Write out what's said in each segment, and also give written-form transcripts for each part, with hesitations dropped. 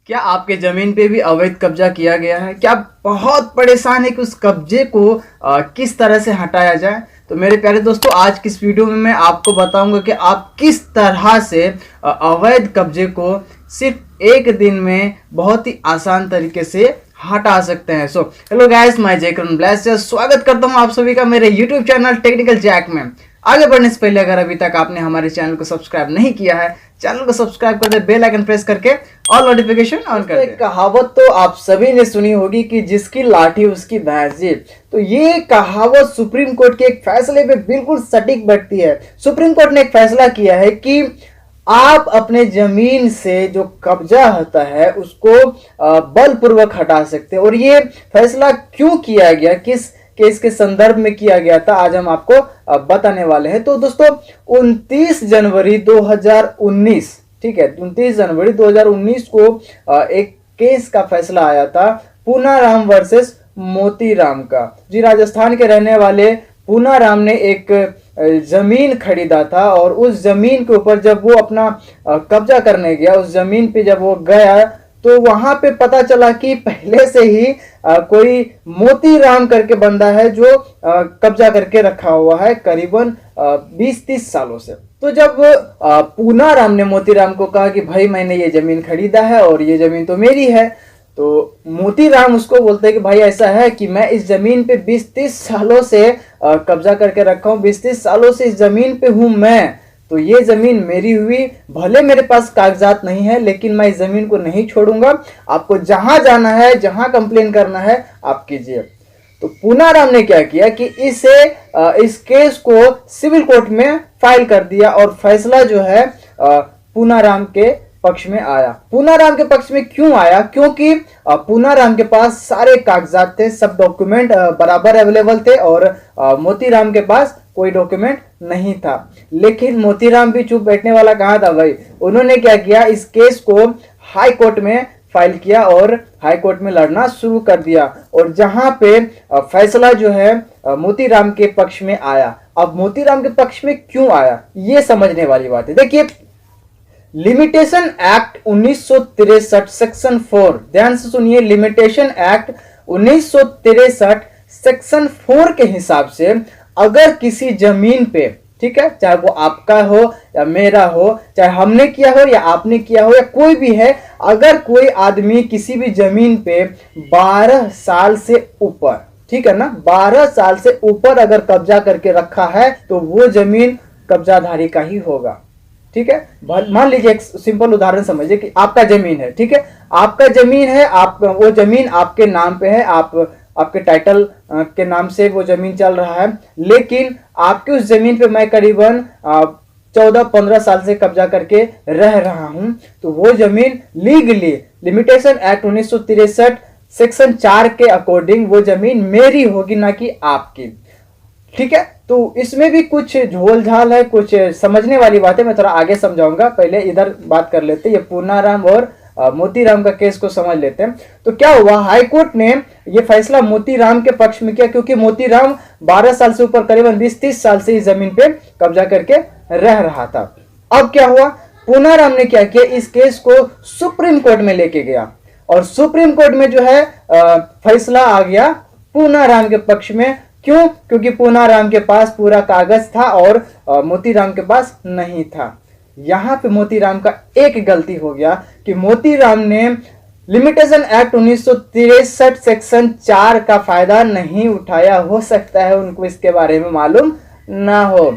क्या आपके जमीन पे भी अवैध कब्जा किया गया है? क्या आप बहुत परेशान है कि उस कब्जे को किस तरह से हटाया जाए? तो मेरे प्यारे दोस्तों, आज की इस वीडियो में मैं आपको बताऊंगा कि आप किस तरह से अवैध कब्जे को सिर्फ एक दिन में बहुत ही आसान तरीके से हटा सकते हैं। सो हेलो गाइस, मैं जयकरण ब्लेस स्वागत करता हूं आप सभी का मेरे यूट्यूब चैनल टेक्निकल जैक में। आगे बढ़ने से पहले अगर अभी तक आपने हमारे चैनल को सब्सक्राइब नहीं किया है, चैनल को सब्सक्राइब कर दे, बेल आइकन प्रेस करके ऑल नोटिफिकेशन ऑन कर दे। कहावत तो आप सभी ने सुनी होगी कि जिसकी लाठी उसकी भैंस जी। तो ये कहावत सुप्रीम कोर्ट के एक फैसले पे बिल्कुल सटीक बैठती है। सुप्रीम कोर्ट ने एक फैसला किया है कि आप अपने जमीन से जो कब्जा होता है उसको बलपूर्वक हटा सकते हैं। और ये फैसला क्यों किया गया, किस केस के संदर्भ में किया गया था, आज हम आपको बताने वाले हैं। तो दोस्तों 29 जनवरी 2019, ठीक है, 29 जनवरी 2019 को एक केस का फैसला आया था पूनाराम वर्सेस मोतीराम का। जी, राजस्थान के रहने वाले पूनाराम ने एक जमीन खरीदा था और उस जमीन के ऊपर जब वो अपना कब्जा करने गया, उस जमीन पे जब वो गया तो वहां पे पता चला कि पहले से ही कोई मोतीराम करके बंदा है जो कब्जा करके रखा हुआ है करीबन 20-30 सालों से। तो जब पूनाराम ने मोतीराम को कहा कि भाई मैंने ये जमीन खरीदा है और ये जमीन तो मेरी है, तो मोतीराम उसको बोलते हैं कि भाई ऐसा है कि मैं इस जमीन पे 20-30 सालों से कब्जा करके रखा हूँ, 20-30 सालों से इस जमीन पे हूँ मैं, तो ये जमीन मेरी हुई। भले मेरे पास कागजात नहीं है लेकिन मैं इस जमीन को नहीं छोड़ूंगा। आपको जहां जाना है, जहां कंप्लेन करना है आप कीजिए। तो पूनाराम ने क्या किया कि इस केस को सिविल कोर्ट में फाइल कर दिया और फैसला जो है पूनाराम के पक्ष में आया। पूनाराम के पक्ष में क्यों आया? क्योंकि पूनाराम के पास सारे कागजात थे, सब डॉक्यूमेंट बराबर अवेलेबल थे और मोतीराम के पास कोई डॉक्यूमेंट नहीं था। लेकिन मोतीराम भी चुप बैठने वाला कहाँ था भाई। उन्होंने क्या किया, इस केस को हाई कोर्ट में फाइल किया और हाई कोर्ट में लड़ना शुरू कर दिया। और जहां पे फैसला जो है मोतीराम के पक्ष में आया। अब मोतीराम के पक्ष में क्यों आया ये समझने वाली बात है। देखिए, लिमिटेशन एक्ट 1963 सेक्शन 4, ध्यान से सुनिए, लिमिटेशन एक्ट 1963 सेक्शन 4 के हिसाब से अगर किसी जमीन पे, ठीक है, चाहे वो आपका हो या मेरा हो, चाहे हमने किया हो या आपने किया हो या कोई भी है, अगर कोई आदमी किसी भी जमीन पे 12 साल से ऊपर, ठीक है ना, 12 साल से ऊपर अगर कब्जा करके रखा है तो वो जमीन कब्जाधारी का ही होगा। ठीक है, मान लीजिए एक सिंपल उदाहरण समझिए कि आपका जमीन है, ठीक है, आपका जमीन है, आप वो जमीन आपके नाम पे है, आपके टाइटल के नाम से वो जमीन चल रहा है, लेकिन आपकी उस जमीन पे मैं करीबन 14-15 साल से कब्जा करके रह रहा हूं, तो वो जमीन लीगली लिमिटेशन एक्ट 1963 सेक्शन 4 के अकॉर्डिंग वो जमीन मेरी होगी, ना कि आपकी। ठीक है, तो इसमें भी कुछ झोल झाल है, कुछ समझने वाली बात है, मैं थोड़ा आगे समझाऊंगा। पहले इधर बात कर लेते हैं, ये पूनाराम और मोतीराम का केस को समझ लेते हैं। तो क्या हुआ, हाई कोर्ट ने ये फैसला मोतीराम के पक्ष में किया क्योंकि मोतीराम 12 साल से ऊपर करीबन 20-30 साल से इस जमीन पे कब्जा करके रह रहा था। अब क्या हुआ, पूनाराम ने क्या किया, इस केस को सुप्रीम कोर्ट में लेके गया और सुप्रीम कोर्ट में जो है फैसला आ गया पूनाराम के पक्ष में। क्यों? क्योंकि पूनाराम के पास पूरा कागज था और मोतीराम के पास नहीं था। यहां पे मोतीराम का एक गलती हो गया कि मोतीराम ने लिमिटेशन एक्ट 1963 सेक्शन 4 का फायदा नहीं उठाया। हो सकता है उनको इसके बारे में मालूम ना हो,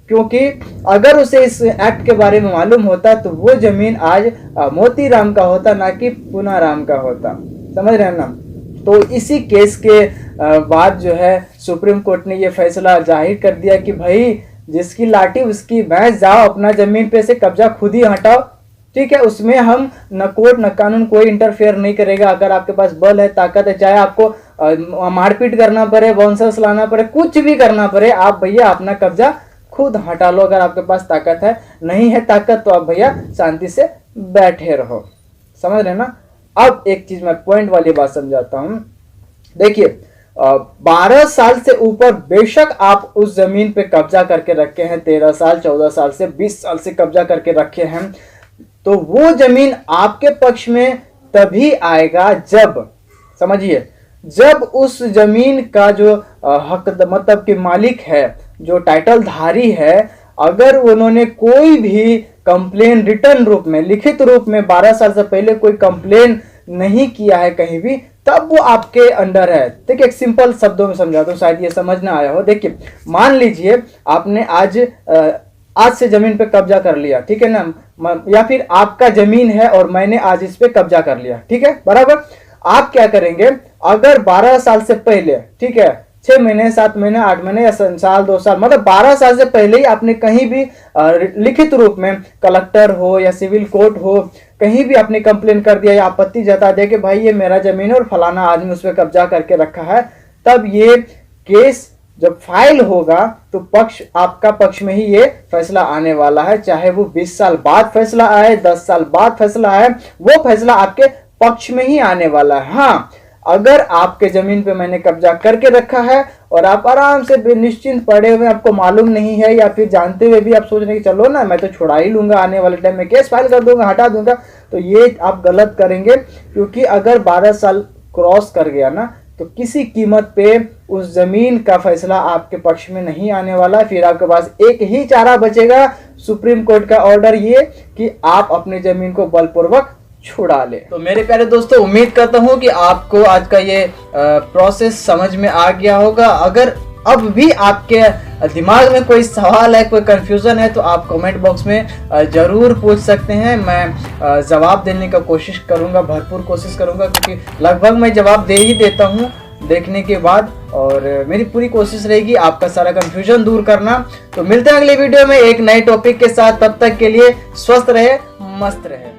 क्योंकि अगर उसे इस एक्ट के बारे में मालूम होता तो वो जमीन आज मोतीराम का होता, ना कि पूनाराम का होता। समझ रहे हैं ना। तो इसी केस के बाद जो है सुप्रीम कोर्ट ने ये फैसला जाहिर कर दिया कि भाई जिसकी लाठी उसकी भैंस, जाओ अपना जमीन पे से कब्जा खुद ही हटाओ। ठीक है, उसमें हम न कोर्ट न कानून कोई इंटरफेयर नहीं करेगा। अगर आपके पास बल है, ताकत है, चाहे आपको मारपीट करना पड़े, बाउंसर्स लाना पड़े, कुछ भी करना पड़े, आप भैया अपना कब्जा खुद हटा लो। अगर आपके पास ताकत है, नहीं है ताकत तो आप भैया शांति से बैठे रहो। समझ रहे ना। अब एक चीज मैं पॉइंट वाली बात समझाता हूं। देखिए, 12 साल से ऊपर बेशक आप उस जमीन पे कब्जा करके रखे हैं, 13 साल, 14 साल से 20 साल से कब्जा करके रखे हैं, तो वो जमीन आपके पक्ष में तभी आएगा जब, समझिए, जब उस जमीन का जो हक मतलब कि मालिक है, जो टाइटल धारी है, अगर उन्होंने कोई भी कंप्लेन रिटर्न रूप में, लिखित रूप में 12 साल से पहले कोई कंप्लेन नहीं किया है कहीं भी, तब वो आपके अंडर है। देखिए एक सिंपल शब्दों में समझाता हूँ, शायद ये समझ ना आया हो। देखिए मान लीजिए आपने आज से जमीन पे कब्जा कर लिया, ठीक है ना, या फिर आपका जमीन है और मैंने आज इस पे कब्जा कर लिया, ठीक है, बराबर। आप क्या करेंगे, अगर 12 साल से पहले, ठीक है, 6 महीने 7 महीने 8 महीने या साल 2 साल, मतलब 12 साल से पहले ही आपने कहीं भी लिखित रूप में कलेक्टर हो या सिविल कोर्ट हो, कहीं भी आपने कंप्लेन कर दिया या आपत्ति जता दिया कि भाई ये मेरा जमीन है और फलाना आदमी उस पर कब्जा करके रखा है, तब ये केस जब फाइल होगा तो पक्ष, आपका पक्ष में ही ये फैसला आने वाला है। चाहे वो 20 साल बाद फैसला आए, 10 साल बाद फैसला आए, वो फैसला आपके पक्ष में ही आने वाला है। हाँ, अगर आपके जमीन पे मैंने कब्जा करके रखा है और आप आराम से निश्चिंत पड़े हुए, आपको मालूम नहीं है या फिर जानते हुए भी आप सोच रहे हैं कि चलो ना मैं तो छुड़ा ही लूंगा, आने वाले टाइम में केस फाइल कर दूंगा, हटा दूंगा, तो ये आप गलत करेंगे। क्योंकि अगर 12 साल क्रॉस कर गया ना, तो किसी कीमत पे उस जमीन का फैसला आपके पक्ष में नहीं आने वाला। फिर आपके पास एक ही चारा बचेगा, सुप्रीम कोर्ट का ऑर्डर ये कि आप अपने जमीन को बलपूर्वक छुड़ा ले। तो मेरे प्यारे दोस्तों, उम्मीद करता हूँ कि आपको आज का ये प्रोसेस समझ में आ गया होगा। अगर अब भी आपके दिमाग में कोई सवाल है, कोई कंफ्यूजन है, तो आप कमेंट बॉक्स में ज़रूर पूछ सकते हैं। मैं जवाब देने का कोशिश करूँगा, भरपूर कोशिश करूँगा, क्योंकि लगभग मैं जवाब दे ही देता हूँ देखने के बाद, और मेरी पूरी कोशिश रहेगी आपका सारा कंफ्यूजन दूर करना। तो मिलते हैं अगले वीडियो में एक नए टॉपिक के साथ, तब तक के लिए स्वस्थ रहे, मस्त रहे।